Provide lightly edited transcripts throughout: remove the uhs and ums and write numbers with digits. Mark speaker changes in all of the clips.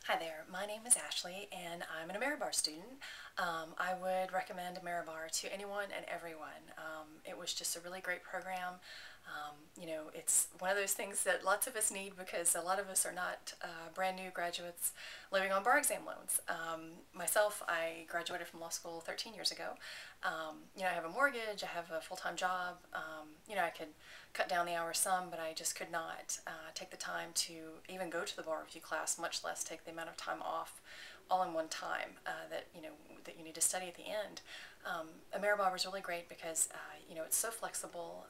Speaker 1: Hi there, my name is Ashley and I'm an AmeriBar student. I would recommend AmeriBar to anyone and everyone. It was just a really great program. It's one of those things that lots of us need because a lot of us are not brand new graduates living on bar exam loans. Myself, I graduated from law school 13 years ago. I have a mortgage, I have a full-time job. I could cut down the hours some, but I just could not take the time to even go to the bar review class, much less take the amount of time off all in one time that you need to study at the end. AmeriBar was really great because it's so flexible.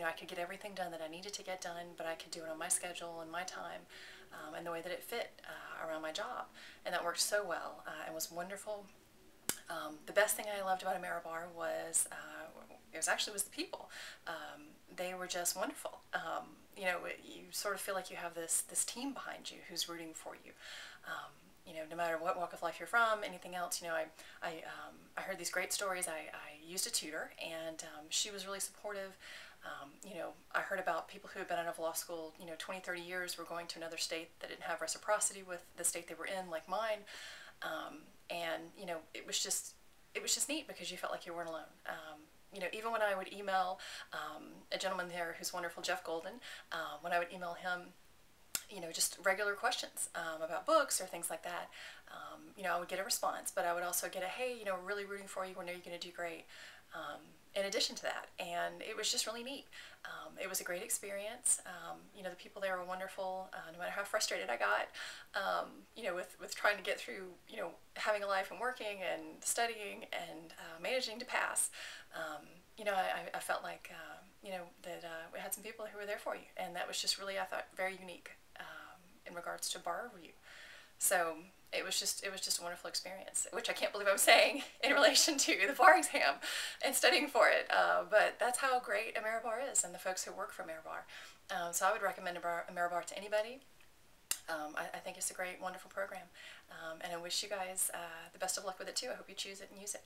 Speaker 1: I could get everything done that I needed to get done, but I could do it on my schedule and my time and the way that it fit around my job, and that worked so well and was wonderful. The best thing I loved about AmeriBar was was the people. They were just wonderful. You sort of feel like you have this team behind you who's rooting for you. No matter what walk of life you're from, anything else. I heard these great stories. I used a tutor, and she was really supportive. I heard about people who had been out of law school, 20, 30 years, were going to another state that didn't have reciprocity with the state they were in, like mine. It was just neat because you felt like you weren't alone. Even when I would email a gentleman there who's wonderful, Jeff Golden, when I would email him, just regular questions about books or things like that, I would get a response, but I would also get a, hey, we're really rooting for you, we know you're going to do great, in addition to that, and it was just really neat. It was a great experience. The people there were wonderful, no matter how frustrated I got, with trying to get through, having a life and working and studying and managing to pass. I felt like, that we had some people who were there for you, and that was just really, I thought, very unique in regards to bar review. So it was just a wonderful experience, which I can't believe I'm saying in relation to the bar exam and studying for it. But that's how great AmeriBar is, and the folks who work for AmeriBar. So I would recommend AmeriBar to anybody. I think it's a great, wonderful program, and I wish you guys the best of luck with it too. I hope you choose it and use it.